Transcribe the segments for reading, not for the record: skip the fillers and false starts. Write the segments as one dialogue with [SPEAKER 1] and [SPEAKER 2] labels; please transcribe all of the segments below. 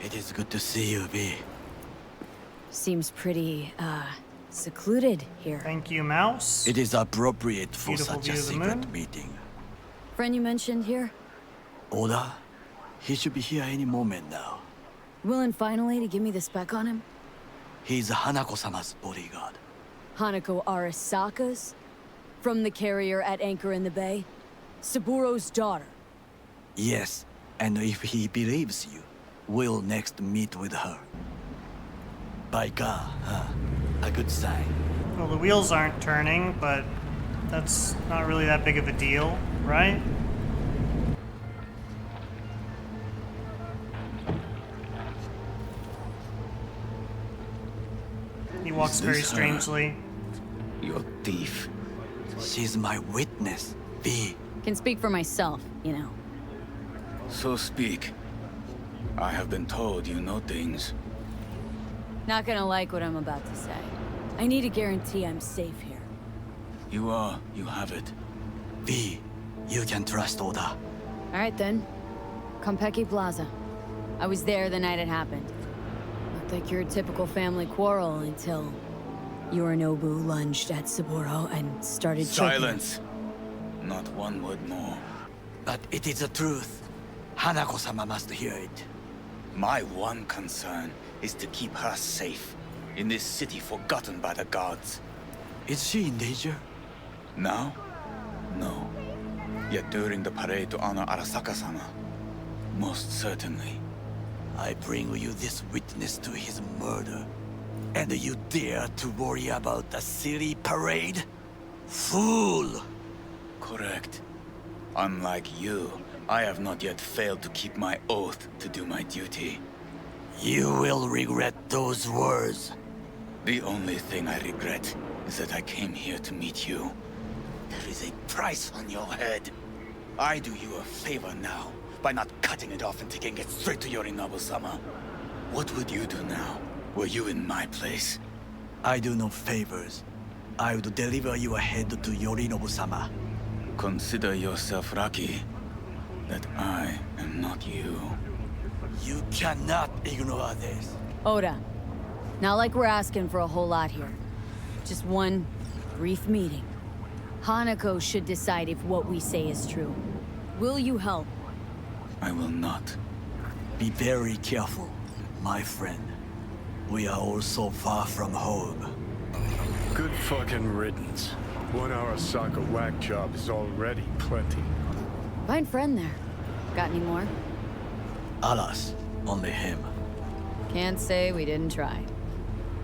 [SPEAKER 1] It is good to see you, V.
[SPEAKER 2] Seems pretty, secluded here.
[SPEAKER 3] Thank you, mouse.
[SPEAKER 1] It is appropriate for
[SPEAKER 3] Beautiful
[SPEAKER 1] such a
[SPEAKER 3] view of the
[SPEAKER 1] secret
[SPEAKER 3] moon.
[SPEAKER 1] meeting.
[SPEAKER 2] Friend you mentioned here?
[SPEAKER 1] Oda? He should be here any moment now.
[SPEAKER 2] Willing finally to give me the spec on him?
[SPEAKER 1] He's Hanako-sama's bodyguard.
[SPEAKER 2] Hanako Arasaka's? From the carrier at anchor in the bay? Saburo's daughter?
[SPEAKER 1] Yes, and if he believes you, we'll next meet with her. By God, a good sign.
[SPEAKER 3] Well, the wheels aren't turning, but that's not really that big of a deal, right? He walks very strangely.
[SPEAKER 1] Your thief. She's my witness, V.
[SPEAKER 2] Can speak for myself, you know.
[SPEAKER 4] So speak. I have been told you know things.
[SPEAKER 2] Not gonna like what I'm about to say. I need a guarantee I'm safe here.
[SPEAKER 4] You are. You have it.
[SPEAKER 1] V, you can trust Oda.
[SPEAKER 2] Alright then. Konpeki Plaza. I was there the night it happened. Looked like your typical family quarrel until Yorinobu lunged at Saburo and started choking.
[SPEAKER 4] Silence! Not one word more.
[SPEAKER 1] But it is the truth. Hanako-sama must hear it.
[SPEAKER 4] My one concern is to keep her safe in this city forgotten by the gods.
[SPEAKER 1] Is she in danger?
[SPEAKER 4] Now? No. Yet during the parade to honor Arasaka-sama, most certainly.
[SPEAKER 1] I bring you this witness to his murder, and you dare to worry about a silly parade? Fool!
[SPEAKER 4] Correct. Unlike you, I have not yet failed to keep my oath to do my duty.
[SPEAKER 1] You will regret those words.
[SPEAKER 4] The only thing I regret is that I came here to meet you. There is a price on your head. I do you a favor now by not cutting it off and taking it straight to Yorinobu-sama. What would you do now, were you in my place?
[SPEAKER 1] I do no favors. I would deliver your head to Yorinobu-sama.
[SPEAKER 4] Consider yourself lucky that I am not you.
[SPEAKER 1] You cannot ignore this.
[SPEAKER 2] Oda. Not like we're asking for a whole lot here. Just one brief meeting. Hanako should decide if what we say is true. Will you help?
[SPEAKER 4] I will not.
[SPEAKER 1] Be very careful, my friend. We are all so far from home.
[SPEAKER 5] Good fucking riddance. 1 Arasaka whack job is already plenty.
[SPEAKER 2] Fine friend there. Got any more?
[SPEAKER 1] Alas, only him.
[SPEAKER 2] Can't say we didn't try.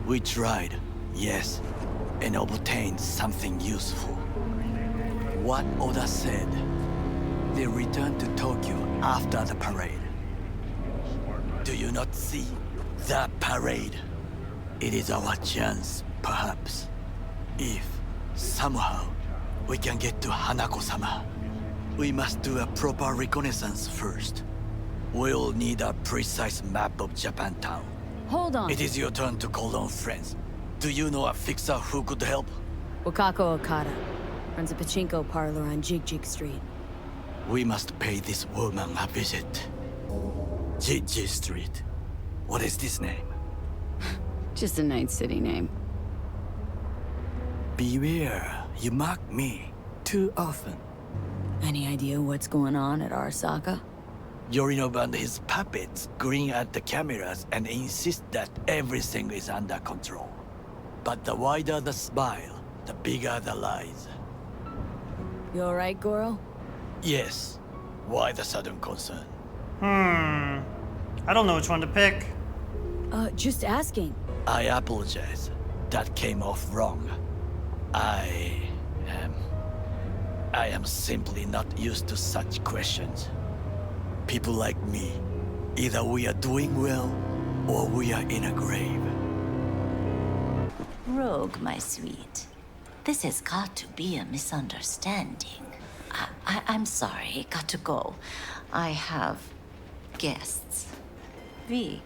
[SPEAKER 1] We tried, yes, and obtained something useful. What Oda said. They returned to Tokyo after the parade. Do you not see the parade? It is our chance, perhaps. If, somehow, we can get to Hanako-sama. We must do a proper reconnaissance first. We'll need a precise map of Japantown.
[SPEAKER 2] Hold on.
[SPEAKER 1] It is your turn to call on friends. Do you know a fixer who could help?
[SPEAKER 2] Wakako Okada. Runs a pachinko parlor on Jig Street.
[SPEAKER 1] We must pay this woman a visit. Jiji Street. What is this name?
[SPEAKER 2] Just a night city name.
[SPEAKER 1] Beware, you mock me too often.
[SPEAKER 2] Any idea what's going on at Arasaka?
[SPEAKER 1] Yorinobu and his puppets grin at the cameras and insist that everything is under control. But the wider the smile, the bigger the lies.
[SPEAKER 2] You alright, Goro?
[SPEAKER 1] Yes. Why the sudden concern?
[SPEAKER 3] I don't know which one to pick.
[SPEAKER 2] Just asking.
[SPEAKER 1] I apologize. That came off wrong. I am simply not used to such questions. People like me, either we are doing well, or we are in a grave.
[SPEAKER 6] Rogue, my sweet. This has got to be a misunderstanding. I'm sorry, got to go. I have guests. V,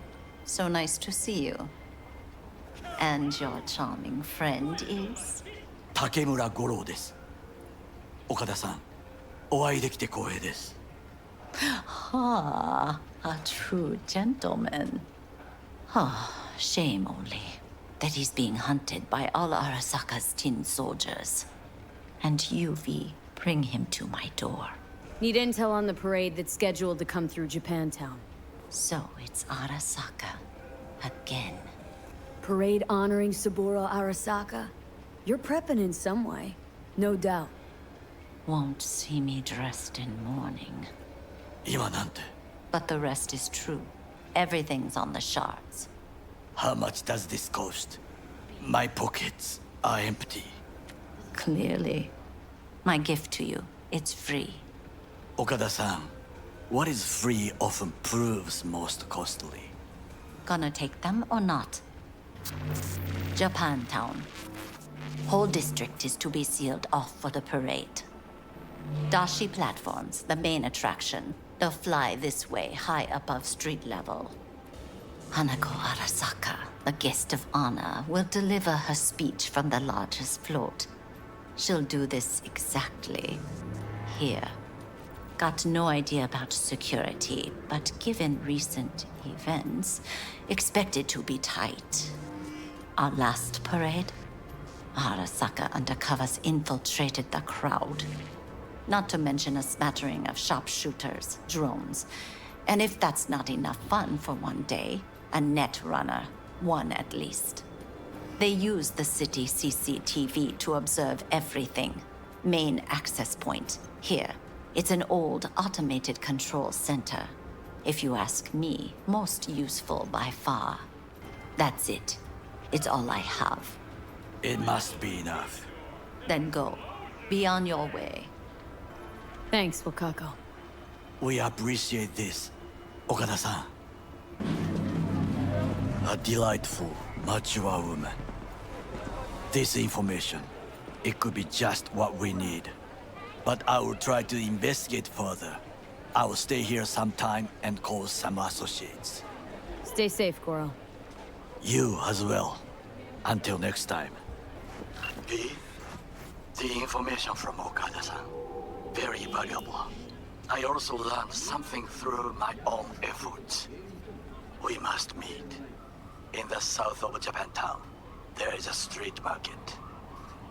[SPEAKER 6] so nice to see you. And your charming friend is?
[SPEAKER 1] Takemura Goro です。岡田さん、お会いできて光栄です。
[SPEAKER 6] Ah, a true gentleman. Ah, shame only that he's being hunted by all Arasaka's tin soldiers. And you, V, bring him to my door.
[SPEAKER 2] Need intel on the parade that's scheduled to come through Japantown.
[SPEAKER 6] So it's Arasaka. Again.
[SPEAKER 2] Parade honoring Saburo Arasaka? You're prepping in some way. No doubt.
[SPEAKER 6] Won't see me dressed in mourning.
[SPEAKER 1] 今なんて
[SPEAKER 6] But the rest is true. Everything's on the shards.
[SPEAKER 1] How much does this cost? My pockets are empty.
[SPEAKER 6] Clearly. My gift to you, it's free.
[SPEAKER 1] Okada-san, what is free often proves most costly.
[SPEAKER 6] Gonna take them or not? Japantown. Whole district is to be sealed off for the parade. Dashi platforms, the main attraction. They'll fly this way, high above street level. Hanako Arasaka, the guest of honor, will deliver her speech from the largest float. She'll do this exactly here. Got no idea about security, but given recent events, expect it to be tight. Our last parade, Arasaka undercovers infiltrated the crowd. Not to mention a smattering of sharpshooters, drones. And if that's not enough fun for one day, a net runner, one at least. They use the city CCTV to observe everything. Main access point, here. It's an old automated control center. If you ask me, most useful by far. That's it. It's all I have.
[SPEAKER 1] It must be enough.
[SPEAKER 6] Then go. Be on your way.
[SPEAKER 2] Thanks, Wakako.
[SPEAKER 1] We appreciate this, Okada-san. A delightful, mature woman. This information, it could be just what we need. But I will try to investigate further. I will stay here some time and call some associates.
[SPEAKER 2] Stay safe, Goro.
[SPEAKER 1] You as well. Until next time. B, the information from Okada-san, very valuable. I also learned something through my own efforts. We must meet. In the south of Japantown, there is a street market.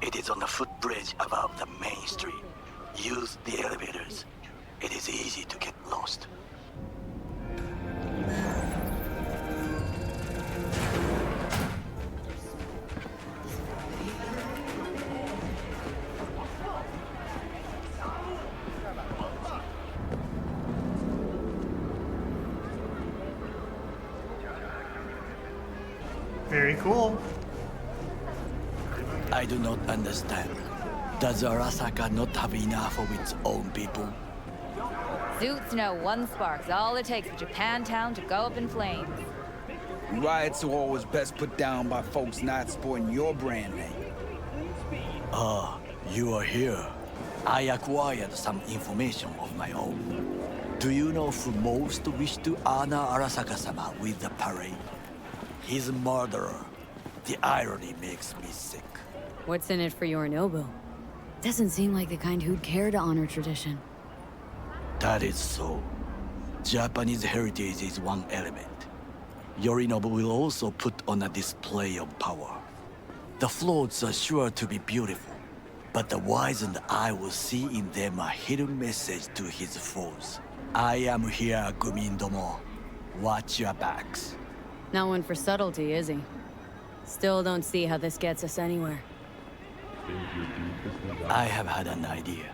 [SPEAKER 1] It is on the footbridge above the main street. Use the elevators. It is easy to get lost.
[SPEAKER 3] Very cool.
[SPEAKER 1] I do not understand. Does Arasaka not have enough of its own people?
[SPEAKER 7] Suits know one spark's all it takes for Japantown to go up in flames.
[SPEAKER 8] Riots are always best put down by folks not sporting your brand name.
[SPEAKER 1] Ah, you are here. I acquired some information of my own. Do you know who most wish to honor Arasaka-sama with the parade? He's a murderer. The irony makes me sick.
[SPEAKER 2] What's in it for Yorinobu? Doesn't seem like the kind who'd care to honor tradition.
[SPEAKER 1] That is so. Japanese heritage is one element. Yorinobu will also put on a display of power. The floats are sure to be beautiful, but the wizened eye will see in them a hidden message to his foes. I am here, Gumin-domo. Watch your backs.
[SPEAKER 2] Not one for subtlety, is he? Still don't see how this gets us anywhere.
[SPEAKER 1] I have had an idea.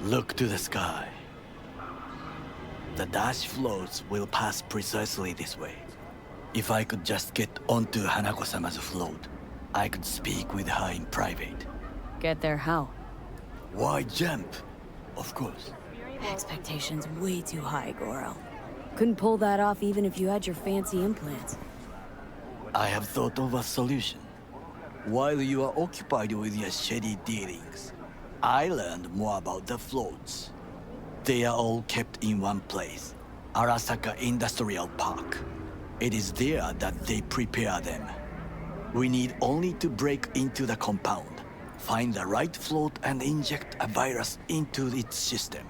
[SPEAKER 1] Look to the sky. The dash floats will pass precisely this way. If I could just get onto Hanako-sama's float, I could speak with her in private.
[SPEAKER 2] Get there how?
[SPEAKER 1] Why jump? Of course.
[SPEAKER 2] Expectations way too high, Goro. Couldn't pull that off even if you had your fancy implants.
[SPEAKER 1] I have thought of a solution. While you are occupied with your shady dealings, I learned more about the floats. They are all kept in one place, Arasaka Industrial Park. It is there that they prepare them. We need only to break into the compound, find the right float and inject a virus into its system.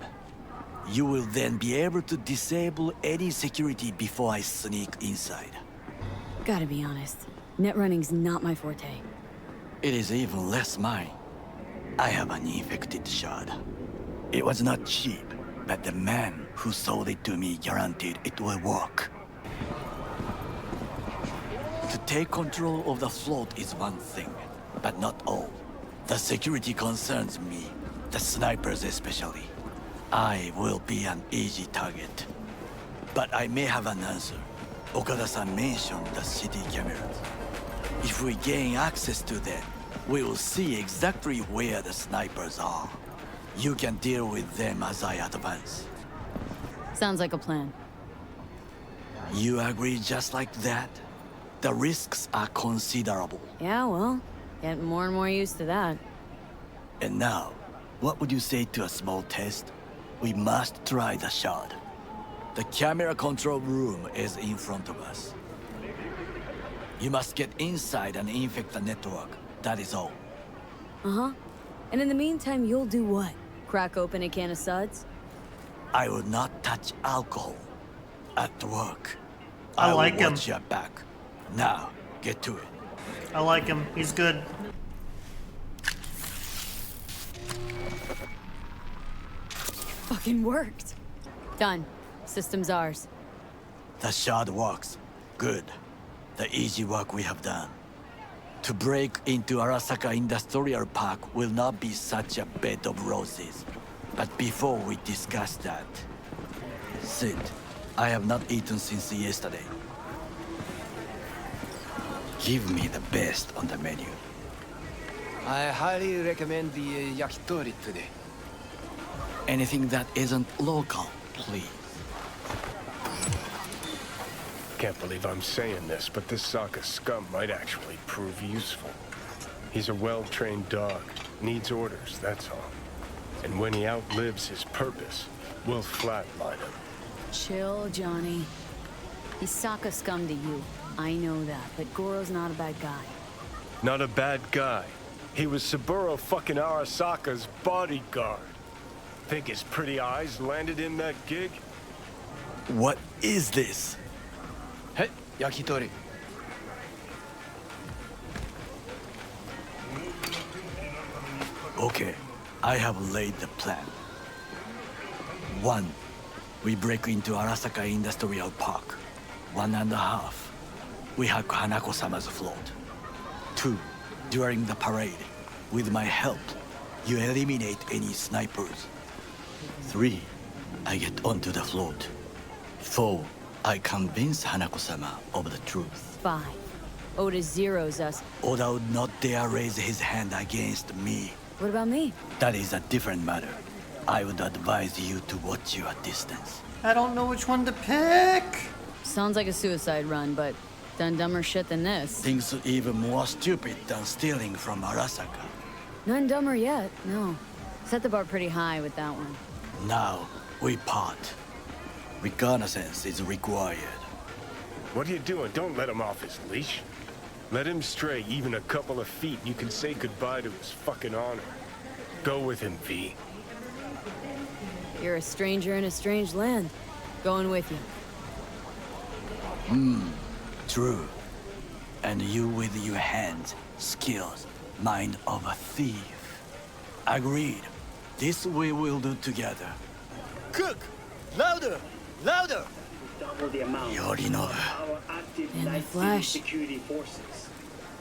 [SPEAKER 1] You will then be able to disable any security before I sneak inside.
[SPEAKER 2] Gotta be honest, net running's not my forte.
[SPEAKER 1] It is even less mine. I have an infected shard. It was not cheap, but the man who sold it to me guaranteed it will work. To take control of the float is one thing, but not all. The security concerns me, the snipers especially. I will be an easy target. But I may have an answer. Okada-san mentioned the city cameras. If we gain access to them, we will see exactly where the snipers are. You can deal with them as I advance.
[SPEAKER 2] Sounds like a plan.
[SPEAKER 1] You agree just like that? The risks are considerable.
[SPEAKER 2] Yeah, well, getting more and more used to that.
[SPEAKER 1] And now, what would you say to a small test? We must try the shard. The camera control room is in front of us. You must get inside and infect the network. That is all.
[SPEAKER 2] Uh-huh. And in the meantime, you'll do what? Crack open a can of suds?
[SPEAKER 1] I will not touch alcohol. At work.
[SPEAKER 3] I like
[SPEAKER 1] will
[SPEAKER 3] him.
[SPEAKER 1] watch your back. Now, get to it.
[SPEAKER 3] I like him. He's good.
[SPEAKER 2] Fucking worked. Done. System's ours.
[SPEAKER 1] The shard works. Good. The easy work we have done. To break into Arasaka Industrial Park will not be such a bed of roses. But before we discuss that, sit. I have not eaten since yesterday. Give me the best on the menu.
[SPEAKER 9] I highly recommend the yakitori today.
[SPEAKER 1] Anything that isn't local, please.
[SPEAKER 5] Can't believe I'm saying this, but this Sokka scum might actually prove useful. He's a well-trained dog. Needs orders, that's all. And when he outlives his purpose, we'll flatline him.
[SPEAKER 2] Chill, Johnny. He's Sokka scum to you. I know that, but Goro's not a bad guy.
[SPEAKER 5] Not a bad guy. He was Saburo fucking Arasaka's bodyguard. Think his pretty eyes landed in that gig?
[SPEAKER 1] What is this?
[SPEAKER 9] Hey, yakitori.
[SPEAKER 1] Okay, I have laid the plan. 1. We break into Arasaka Industrial Park. 1.5. We hack Hanako-sama's float. 2. During the parade, with my help, you eliminate any snipers. 3. I get onto the float. 4. I convince Hanako-sama of the truth.
[SPEAKER 2] 5. Oda zeroes us.
[SPEAKER 1] Oda would not dare raise his hand against me.
[SPEAKER 2] What about me?
[SPEAKER 1] That is a different matter. I would advise you to watch your distance.
[SPEAKER 3] I don't know which one to pick.
[SPEAKER 2] Sounds like a suicide run, but done dumber shit than this.
[SPEAKER 1] Things even more stupid than stealing from Arasaka.
[SPEAKER 2] None dumber yet, no. Set the bar pretty high with that one.
[SPEAKER 1] Now, we part. Reconnaissance is required.
[SPEAKER 5] What are you doing? Don't let him off his leash. Let him stray even a couple of feet. You can say goodbye to his fucking honor. Go with him, V.
[SPEAKER 2] You're a stranger in a strange land. Going with you.
[SPEAKER 1] True. And you with your hands, skills, mind of a thief. Agreed. This we will do together.
[SPEAKER 4] Cook! Louder! Louder!
[SPEAKER 10] Double the amount
[SPEAKER 1] Yorinobu.
[SPEAKER 10] of our active
[SPEAKER 2] In the
[SPEAKER 10] night
[SPEAKER 2] flesh.
[SPEAKER 10] security forces.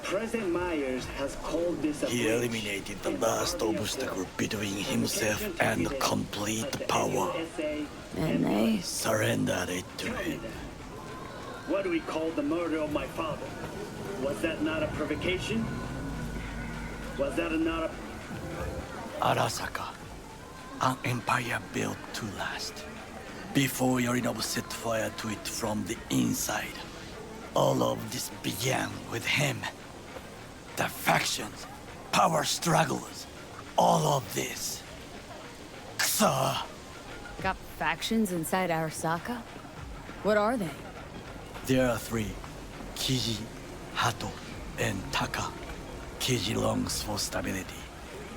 [SPEAKER 10] President Myers has called this a
[SPEAKER 1] He
[SPEAKER 10] breach
[SPEAKER 1] eliminated the
[SPEAKER 10] in
[SPEAKER 1] last
[SPEAKER 10] army
[SPEAKER 1] obstacle
[SPEAKER 10] of
[SPEAKER 1] between himself and complete power.
[SPEAKER 2] And they...
[SPEAKER 1] Surrendered it to him.
[SPEAKER 10] What do we call the murder of my father? Was that not a provocation? Was that not a...
[SPEAKER 1] Arasaka. An empire built to last. Before Yorinobu set fire to it from the inside. All of this began with him. The factions, power struggles, all of this. Kusa!
[SPEAKER 2] Got factions inside Arasaka? What are they?
[SPEAKER 1] There are 3. Kiji, Hato, and Taka. Kiji longs for stability.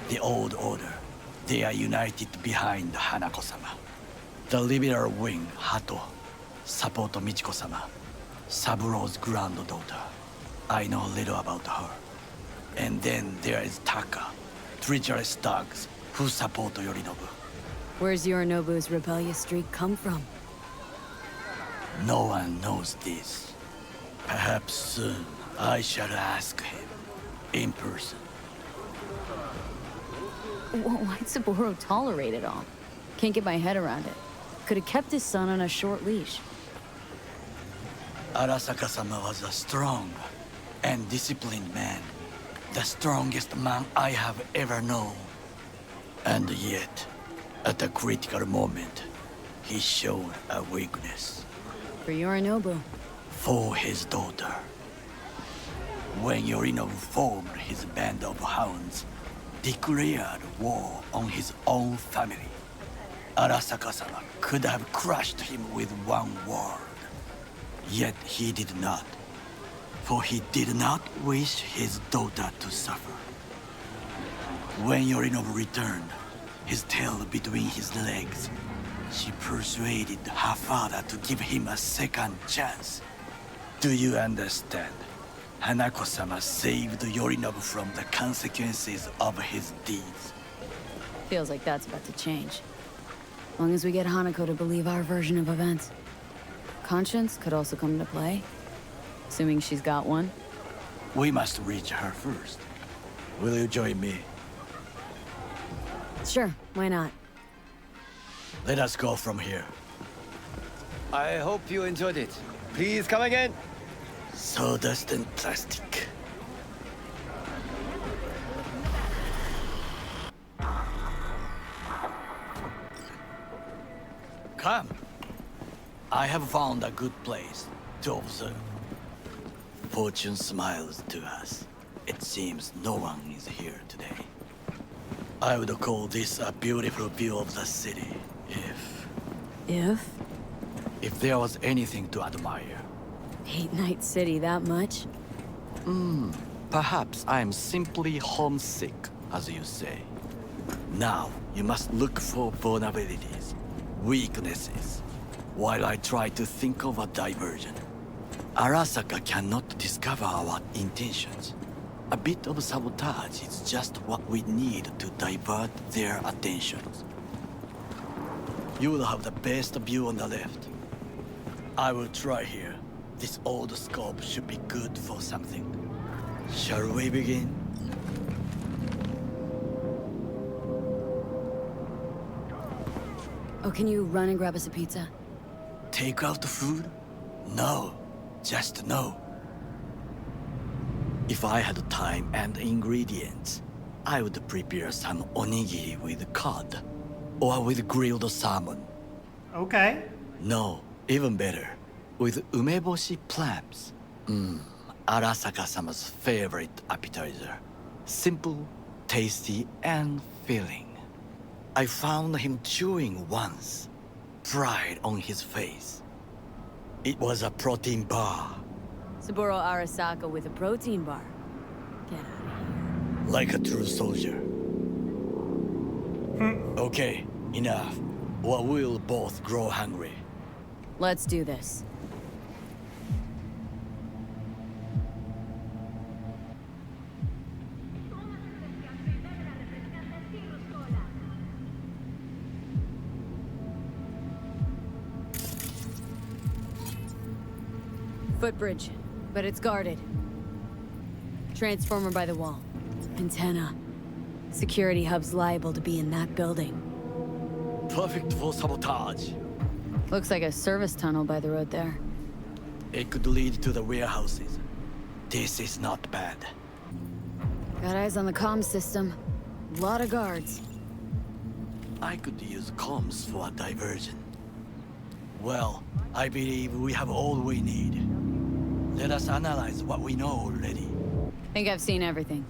[SPEAKER 1] The old order. They are united behind Hanako-sama. The liberal wing, Hato, support Michiko-sama, Saburo's granddaughter. I know little about her. And then there is Taka, treacherous thugs who support Yorinobu.
[SPEAKER 2] Where's Yorinobu's rebellious streak come from?
[SPEAKER 1] No one knows this. Perhaps soon I shall ask him in person.
[SPEAKER 2] Why'd Saburo tolerate it all? Can't get my head around it. Could have kept his son on a short leash.
[SPEAKER 1] Arasaka-sama was a strong and disciplined man. The strongest man I have ever known. And yet, at a critical moment, he showed a weakness.
[SPEAKER 2] For Yorinobu.
[SPEAKER 1] For his daughter. When Yorinobu formed his band of hounds, declared war on his own family, Arasaka-sama could have crushed him with one word. Yet he did not. For he did not wish his daughter to suffer. When Yorinobu returned, his tail between his legs, she persuaded her father to give him a second chance. Do you understand? Hanako-sama saved Yorinobu from the consequences of his deeds.
[SPEAKER 2] Feels like that's about to change. As long as we get Hanako to believe our version of events. Conscience could also come into play. Assuming she's got one.
[SPEAKER 1] We must reach her first. Will you join me?
[SPEAKER 2] Sure, why not?
[SPEAKER 1] Let us go from here.
[SPEAKER 9] I hope you enjoyed it. Please come again.
[SPEAKER 1] Sawdust and plastic. Come. I have found a good place to observe. Fortune smiles to us. It seems no one is here today. I would call this a beautiful view of the city, if there was anything to admire.
[SPEAKER 2] Hate Night City that much?
[SPEAKER 1] Perhaps I am simply homesick, as you say. Now, you must look for vulnerabilities, weaknesses, while I try to think of a diversion. Arasaka cannot discover our intentions. A bit of sabotage is just what we need to divert their attentions. You will have the best view on the left. I will try here. This old scope should be good for something. Shall we begin?
[SPEAKER 2] Oh, can you run and grab us a pizza?
[SPEAKER 1] Take out the food? No. Just no. If I had time and ingredients, I would prepare some onigiri with cod. Or with grilled salmon.
[SPEAKER 3] Okay.
[SPEAKER 1] No, even better. With umeboshi clams. Arasaka-sama's favorite appetizer. Simple, tasty, and filling. I found him chewing once. Pride on his face. It was a protein bar.
[SPEAKER 2] Saburo Arasaka with a protein bar. Get out of here.
[SPEAKER 1] Like a true soldier. Okay, enough. Or we'll both grow hungry.
[SPEAKER 2] Let's do this. Footbridge, but it's guarded. Transformer by the wall. Antenna. Security hub's liable to be in that building.
[SPEAKER 1] Perfect for sabotage.
[SPEAKER 2] Looks like a service tunnel by the road there.
[SPEAKER 1] It could lead to the warehouses. This is not bad.
[SPEAKER 2] Got eyes on the comm system. Lot of guards.
[SPEAKER 1] I could use comms for a diversion. Well, I believe we have all we need. Let us analyze what we know already.
[SPEAKER 2] Think I've seen everything.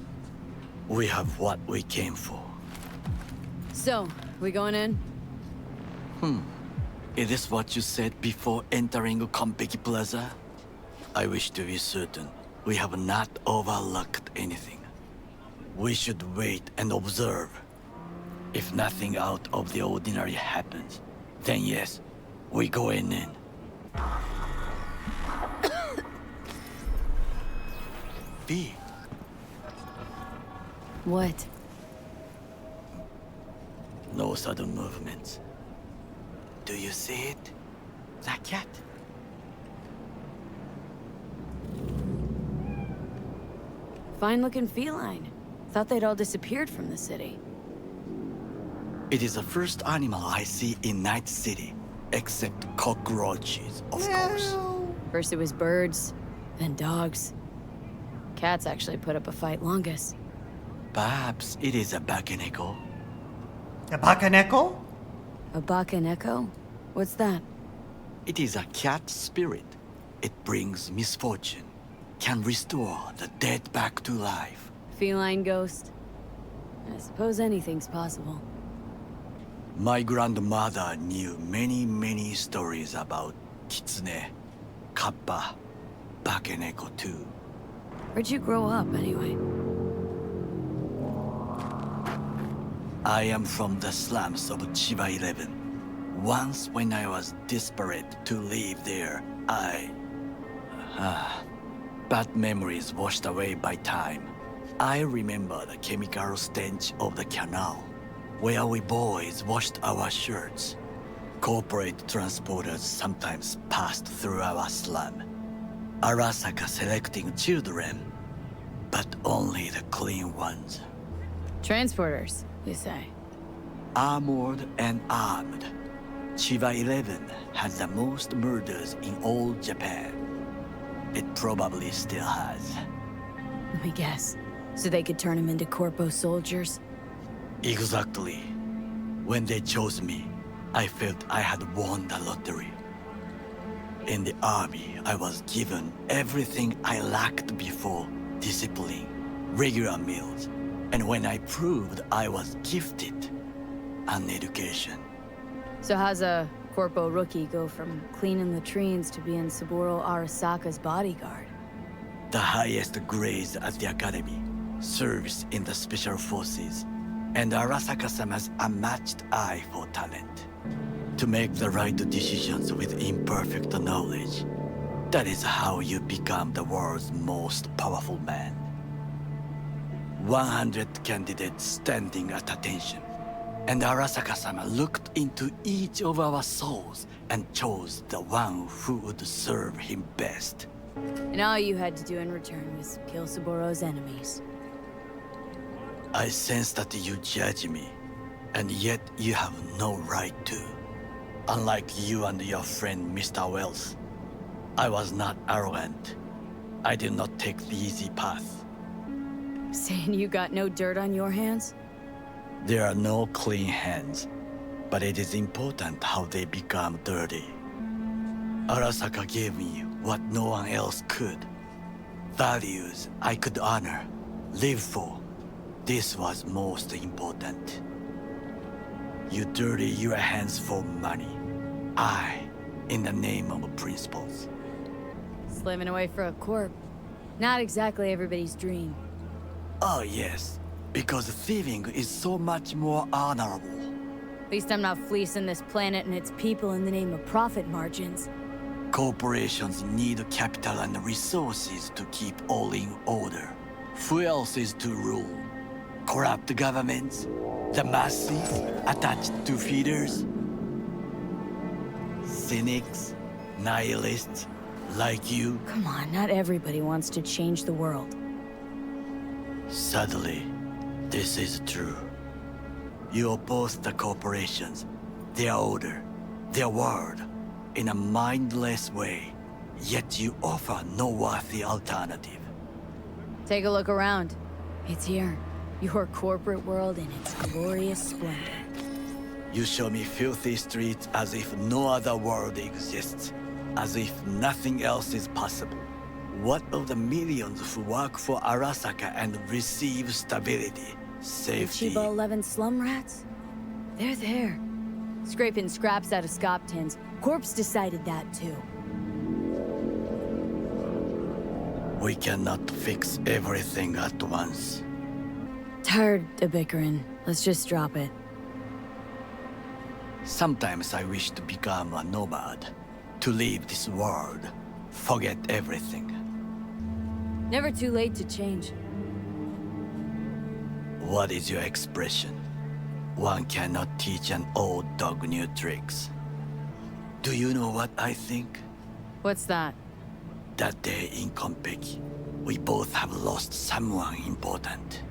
[SPEAKER 1] We have what we came for.
[SPEAKER 2] So, we going in?
[SPEAKER 1] Is this what you said before entering Konpeki Plaza? I wish to be certain we have not overlooked anything. We should wait and observe. If nothing out of the ordinary happens, Then yes, we going in. V.
[SPEAKER 2] What?
[SPEAKER 1] No sudden movements. Do you see it? That cat?
[SPEAKER 2] Fine-looking feline. Thought they'd all disappeared from the city.
[SPEAKER 1] It is the first animal I see in Night City, except cockroaches, of course.
[SPEAKER 2] First it was birds, then dogs. Cats actually put up a fight longest.
[SPEAKER 1] Perhaps it is a bakeneko.
[SPEAKER 3] A Bakaneko?
[SPEAKER 2] A bakaneko? What's that?
[SPEAKER 1] It is a cat spirit. It brings misfortune, can restore the dead back to life.
[SPEAKER 2] Feline ghost? I suppose anything's possible.
[SPEAKER 1] My grandmother knew many stories about kitsune, kappa, bakeneko too.
[SPEAKER 2] Where'd you grow up, anyway?
[SPEAKER 1] I am from the slums of Chiba 11. Once when I was desperate to live there, bad memories washed away by time. I remember the chemical stench of the canal, where we boys washed our shirts. Corporate transporters sometimes passed through our slum. Arasaka selecting children, but only the clean ones.
[SPEAKER 2] Transporters, you say?
[SPEAKER 1] Armored and armed. Chiba 11 had the most murders in all Japan. It probably still has.
[SPEAKER 2] Let me guess. So they could turn him into Corpo soldiers?
[SPEAKER 1] Exactly. When they chose me, I felt I had won the lottery. In the army, I was given everything I lacked before: discipline, regular meals, and when I proved I was gifted, an education.
[SPEAKER 2] So how's a Corpo rookie go from cleaning latrines to being Saburo Arasaka's bodyguard?
[SPEAKER 1] The highest grades at the academy, service in the special forces, and Arasaka-sama's unmatched eye for talent. To make the right decisions with imperfect knowledge. That is how you become the world's most powerful man. 100 candidates standing at attention, and Arasaka-sama looked into each of our souls and chose the one who would serve him best.
[SPEAKER 2] And all you had to do in return was kill Saburo's enemies.
[SPEAKER 1] I sense that you judge me, and yet you have no right to. Unlike you and your friend Mr. Wells, I was not arrogant. I did not take the easy path.
[SPEAKER 2] Saying you got no dirt on your hands?
[SPEAKER 1] There are no clean hands, but it is important how they become dirty. Arasaka gave me what no one else could. Values I could honor, live for. This was most important. You dirty your hands for money. I, in the name of principles.
[SPEAKER 2] Slaving away for a corp. Not exactly everybody's dream.
[SPEAKER 1] Oh yes, because thieving is so much more honorable.
[SPEAKER 2] At least I'm not fleecing this planet and its people in the name of profit margins.
[SPEAKER 1] Corporations need capital and resources to keep all in order. Who else is to rule? Corrupt governments? The masses attached to feeders? Cynics? Nihilists? Like you?
[SPEAKER 2] Come on, not everybody wants to change the world.
[SPEAKER 1] Sadly, this is true. You oppose the corporations, their order, their word, in a mindless way, yet you offer no worthy alternative.
[SPEAKER 2] Take a look around. It's here. Your corporate world in its glorious splendor.
[SPEAKER 1] You show me filthy streets as if no other world exists, as if nothing else is possible. What of the millions who work for Arasaka and receive stability, safety?
[SPEAKER 2] The Chiba 11 slum rats? They're there. Scraping scraps out of scop tins. Corpse decided that too.
[SPEAKER 1] We cannot fix everything at once.
[SPEAKER 2] Tired of bickering. Let's just drop it.
[SPEAKER 1] Sometimes I wish to become a nomad, to leave this world, forget everything.
[SPEAKER 2] Never too late to change.
[SPEAKER 1] What is your expression? One cannot teach an old dog new tricks. Do you know what I think?
[SPEAKER 2] What's that?
[SPEAKER 1] That day in Konpeki, we both have lost someone important.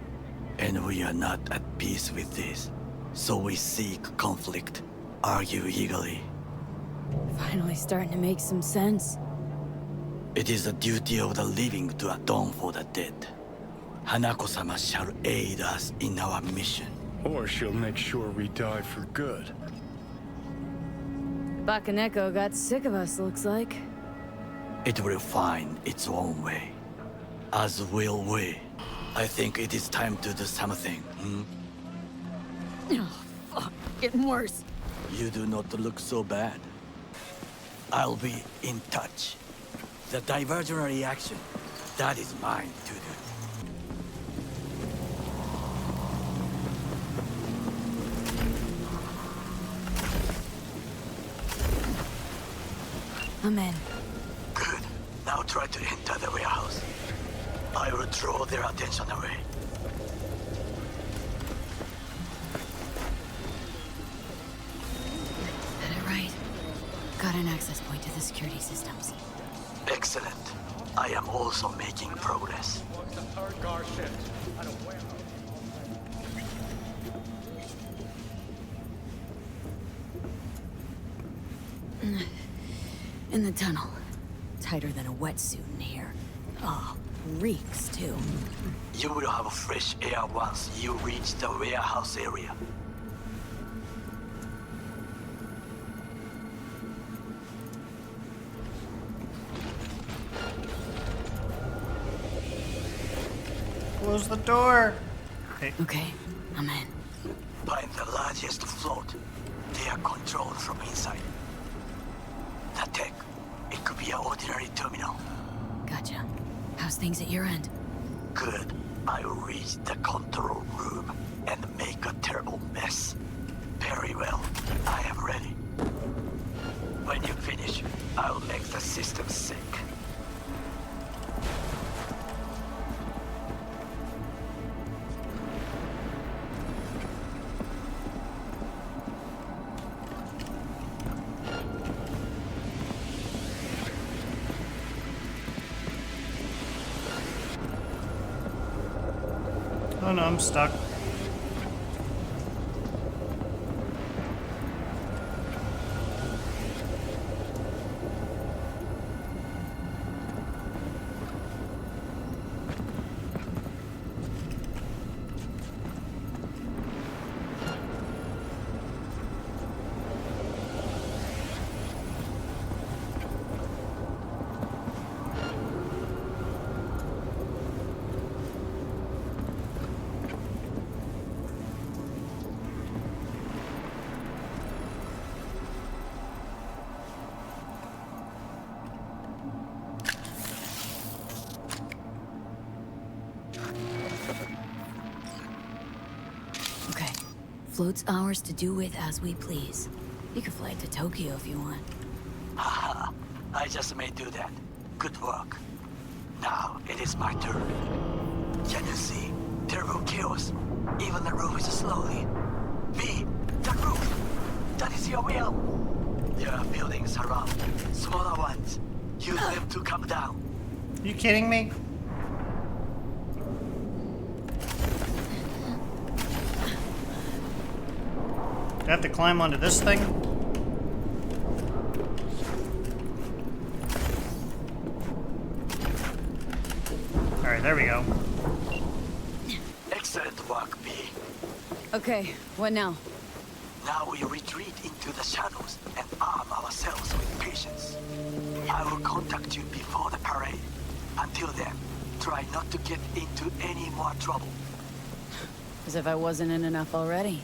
[SPEAKER 1] And we are not at peace with this. So we seek conflict, argue eagerly.
[SPEAKER 2] Finally starting to make some sense.
[SPEAKER 1] It is the duty of the living to atone for the dead. Hanako-sama shall aid us in our mission.
[SPEAKER 5] Or she'll make sure we die for good.
[SPEAKER 2] Bakaneko got sick of us, looks like.
[SPEAKER 1] It will find its own way. As will we. I think it is time to do something,
[SPEAKER 2] Oh, fuck. Getting worse.
[SPEAKER 1] You do not look so bad. I'll be in touch. The divergent reaction, that is mine to do.
[SPEAKER 2] I'm in.
[SPEAKER 1] Good. Now try to enter the warehouse. I will draw their attention away.
[SPEAKER 2] Had it right. Got an access point to the security systems.
[SPEAKER 1] Excellent. I am also making progress.
[SPEAKER 2] In the tunnel. Tighter than a wetsuit in here. Oh, reeks too.
[SPEAKER 1] You will have fresh air once you reach the warehouse area.
[SPEAKER 3] Close the door. Hey.
[SPEAKER 2] Okay, I'm in.
[SPEAKER 1] Find the largest float. They are controlled from inside. The tech. It could be an ordinary terminal.
[SPEAKER 2] Gotcha. How's things at your end?
[SPEAKER 1] Good. I will reach the control room and make a terrible mess. Very well. I am ready. When you finish, I'll make the system sync.
[SPEAKER 3] Oh no, I'm stuck.
[SPEAKER 2] Okay. Float's ours to do with as we please. You can fly it to Tokyo if you want.
[SPEAKER 1] Haha. I just may do that. Good work. Now it is my turn. Can you see? Terrible chaos. Even the roof is slowly. V, the roof! That is your will! There are buildings around. Smaller ones. Use them to come down.
[SPEAKER 3] You kidding me? Do I have to climb onto this thing? Alright, there we go.
[SPEAKER 1] Excellent work, V.
[SPEAKER 2] Okay, what now?
[SPEAKER 1] Now we retreat into the shadows and arm ourselves with patience. I will contact you before the parade. Until then, try not to get into any more trouble.
[SPEAKER 2] As if I wasn't in enough already.